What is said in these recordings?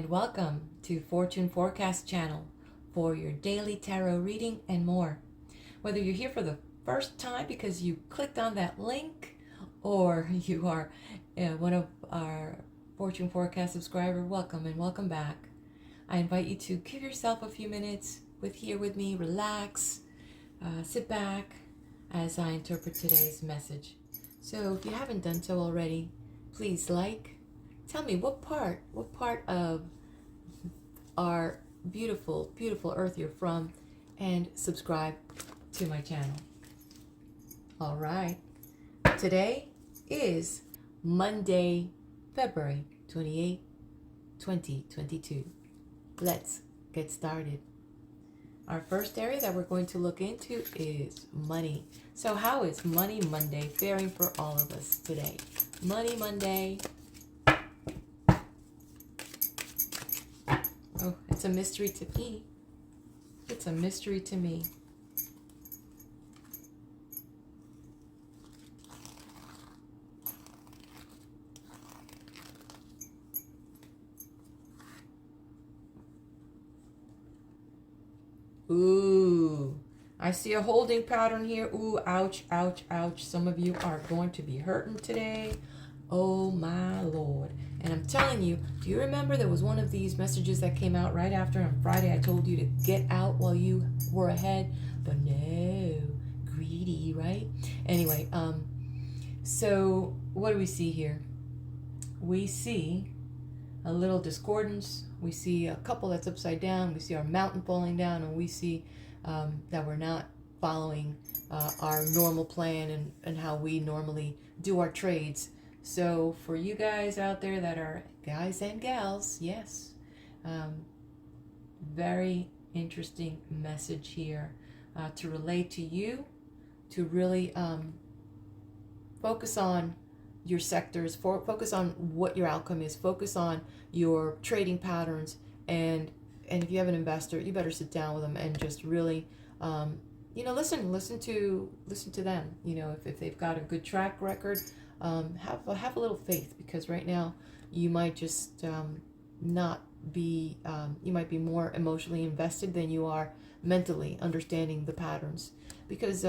and welcome to Fortune Forecast channel for your daily tarot reading and more. Whether you're here for the first time because you clicked on that link or you are one of our Fortune Forecast subscriber, welcome and welcome back. I invite you to give yourself a few minutes here with me, relax, sit back as I interpret today's message. So if you haven't done so already, please tell me what part of our beautiful, beautiful earth you're from, and subscribe to my channel. All right. Today is Monday, February 28, 2022. Let's get started. Our first area that we're going to look into is money. So how is Money Monday faring for all of us today? Money Monday. Oh, it's a mystery to me. It's a mystery to me. Ooh, I see a holding pattern here. Ooh, ouch, ouch, ouch. Some of you are going to be hurting today. Oh my Lord. And I'm telling you, do you remember there was one of these messages that came out right after on Friday? I told you to get out while you were ahead, but no, greedy, right? Anyway, so what do we see here? We see a little discordance. We see a couple that's upside down. We see our mountain falling down, and we see that we're not following our normal plan and how we normally do our trades. So for you guys out there that are guys and gals, yes, very interesting message here to relate to you, to really focus on your sectors, focus on what your outcome is, focus on your trading patterns, and if you have an investor, you better sit down with them and just really listen to them. If they've got a good track record, have a little faith, because right now you might just not be you might be more emotionally invested than you are mentally understanding the patterns, because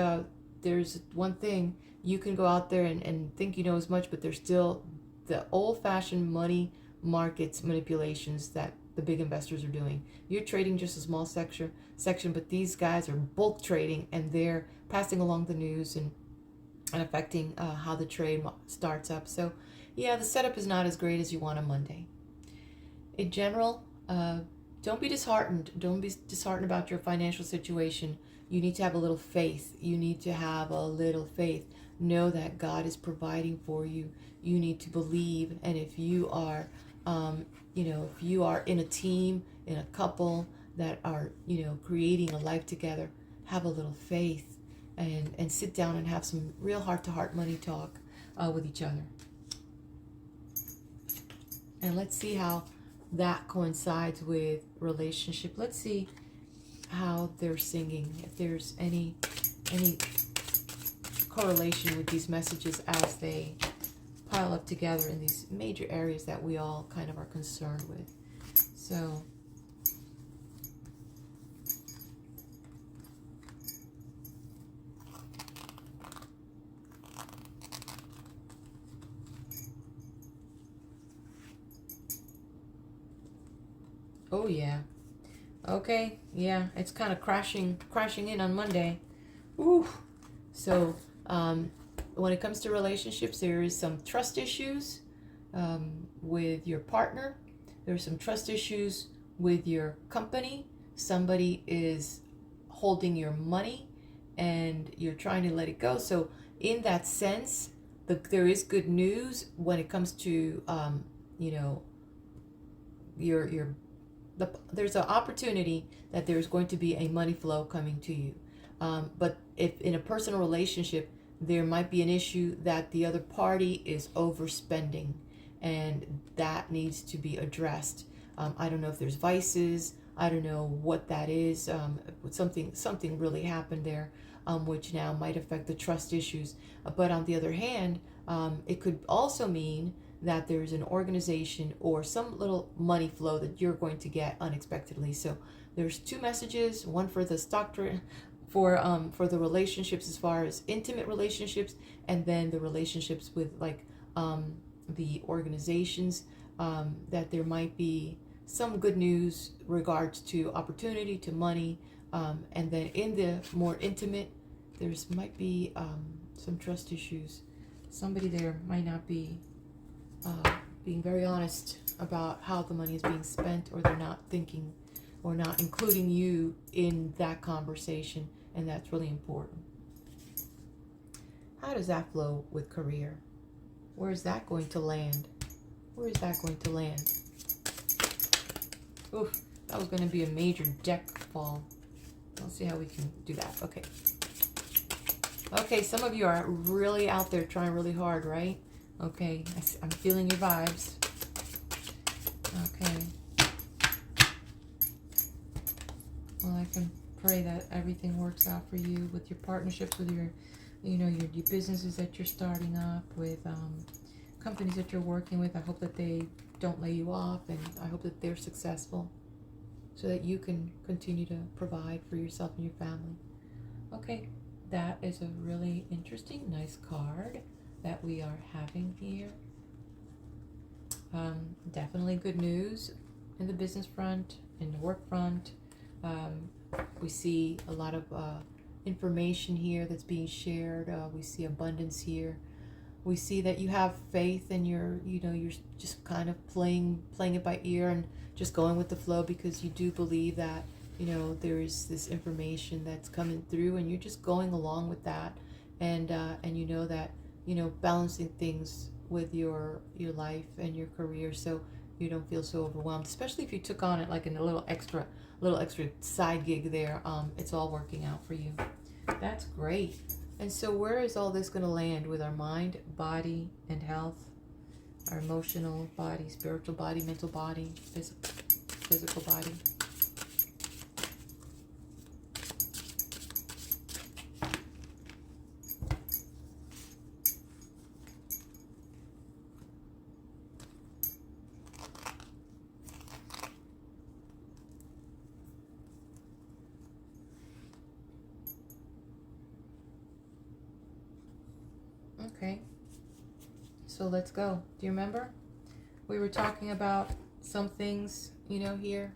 there's one thing: you can go out there and think you know as much, but there's still the old-fashioned money markets manipulations that the big investors are doing. You're trading just a small section, but these guys are bulk trading, and they're passing along the news and affecting how the trade starts up. So yeah, the setup is not as great as you want on Monday. In general, don't be disheartened. Don't be disheartened about your financial situation. You need to have a little faith. You need to have a little faith. Know that God is providing for you. You need to believe. And if you are, if you are in a team, in a couple that are, creating a life together, have a little faith. And sit down and have some real heart-to-heart money talk with each other. And let's see how that coincides with relationship. Let's see how they're singing, if there's any correlation with these messages as they pile up together in these major areas that we all kind of are concerned with. So oh yeah. Okay, yeah, it's kind of crashing in on Monday. Ooh. So when it comes to relationships, there is some trust issues with your partner. There's some trust issues with your company. Somebody is holding your money and you're trying to let it go. So in that sense, there is good news when it comes to there's an opportunity that there's going to be a money flow coming to you. But if in a personal relationship, there might be an issue that the other party is overspending, and that needs to be addressed. I don't know if there's vices. I don't know what that is. Something really happened there, which now might affect the trust issues. But on the other hand, it could also mean that there's an organization or some little money flow that you're going to get unexpectedly. So there's two messages, one for the for the relationships as far as intimate relationships, and then the relationships with like the organizations, that there might be some good news regards to opportunity, to money, and then in the more intimate, there's might be some trust issues. Somebody there might not be being very honest about how the money is being spent, or they're not thinking or not including you in that conversation, and that's really important. How does that flow with career? Where is that going to land? Where is that going to land? Oof, that was going to be a major deck fall. Let's see how we can do that. Okay. Okay, some of you are really out there trying really hard, right? Okay, I'm feeling your vibes. Okay. Well, I can pray that everything works out for you with your partnerships, with your, your businesses that you're starting up, with companies that you're working with. I hope that they don't lay you off, and I hope that they're successful so that you can continue to provide for yourself and your family. Okay, that is a really interesting, nice card that we are having here. Definitely good news in the business front, in the work front. We see a lot of information here that's being shared. We see abundance here. We see that you have faith, and you're just kind of playing it by ear and just going with the flow, because you do believe that there is this information that's coming through, and you're just going along with that, and you know that balancing things with your life and your career, so you don't feel so overwhelmed, especially if you took on it like in a little extra side gig there. It's all working out for you. That's great. And so where is all this going to land with our mind, body, and health? Our emotional body, spiritual body, mental body, physical body. Okay, so let's go. Do you remember? We were talking about some things, here.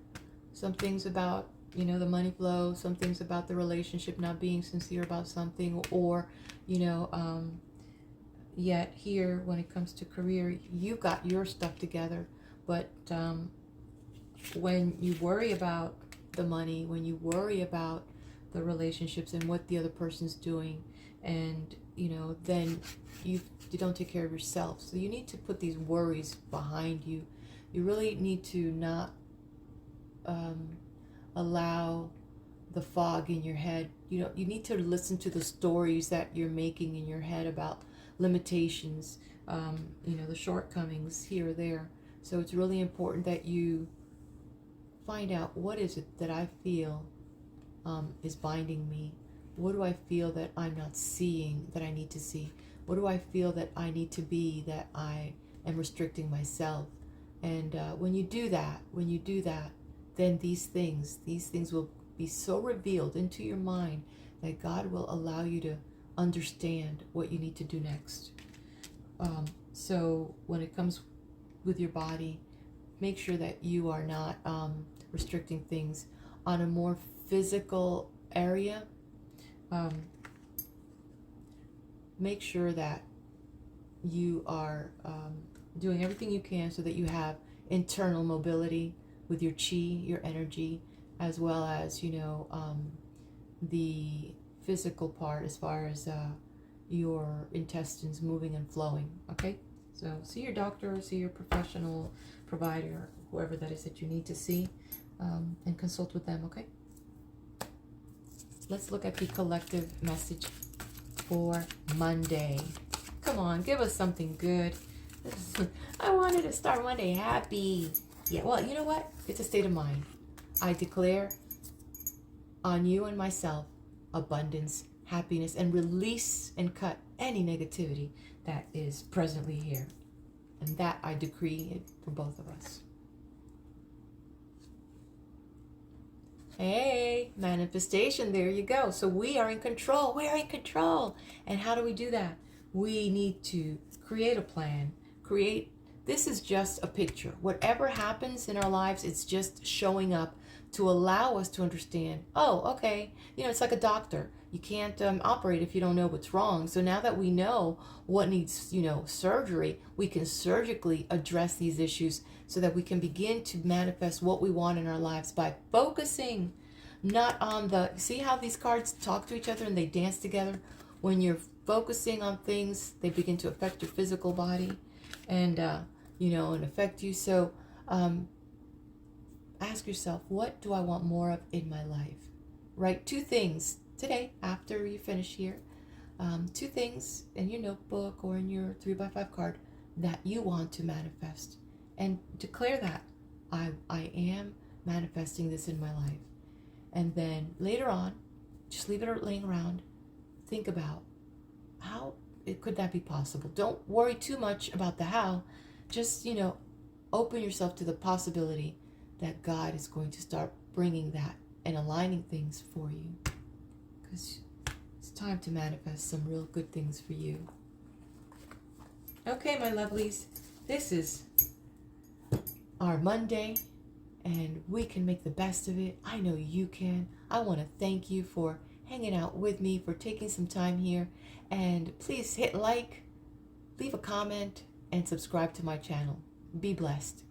Some things about, the money flow. Some things about the relationship not being sincere about something. Or, yet here, when it comes to career, you got your stuff together. But when you worry about the money, when you worry about the relationships and what the other person's doing, and then you don't take care of yourself. So you need to put these worries behind you. You really need to not allow the fog in your head. You need to listen to the stories that you're making in your head about limitations, the shortcomings here or there. So it's really important that you find out, what is it that I feel is binding me? What do I feel that I'm not seeing that I need to see? What do I feel that I need to be, that I am restricting myself? And when you do that, then these things will be so revealed into your mind that God will allow you to understand what you need to do next. So when it comes with your body, make sure that you are not restricting things on a more physical area. Make sure that you are doing everything you can so that you have internal mobility with your chi, your energy, as well as the physical part as far as your intestines moving and flowing. Okay, so see your doctor, see your professional provider, whoever that is that you need to see, and consult with them. Okay. Let's look at the collective message for Monday. Come on, give us something good. I wanted to start Monday happy. Yeah, well, you know what? It's a state of mind. I declare on you and myself abundance, happiness, and release and cut any negativity that is presently here. And that I decree it for both of us. Hey, manifestation, there you go. So we are in control. We are in control. And how do we do that? We need to create a plan. This is just a picture. Whatever happens in our lives, it's just showing up to allow us to understand, oh, okay, it's like a doctor. You can't operate if you don't know what's wrong. So now that we know what needs, surgery, we can surgically address these issues so that we can begin to manifest what we want in our lives by focusing not on see how these cards talk to each other and they dance together? When you're focusing on things, they begin to affect your physical body and, and affect you. So ask yourself, what do I want more of in my life? Write 2 things today after you finish here. 2 things in your notebook or in your 3x5 card that you want to manifest. And declare that I am manifesting this in my life. And then later on, just leave it laying around. Think about how could that be possible. Don't worry too much about the how. Just, open yourself to the possibility that God is going to start bringing that and aligning things for you. Because it's time to manifest some real good things for you. Okay, my lovelies, this is our Monday, and we can make the best of it. I know you can. I want to thank you for hanging out with me, for taking some time here, and please hit like, leave a comment, and subscribe to my channel. Be blessed.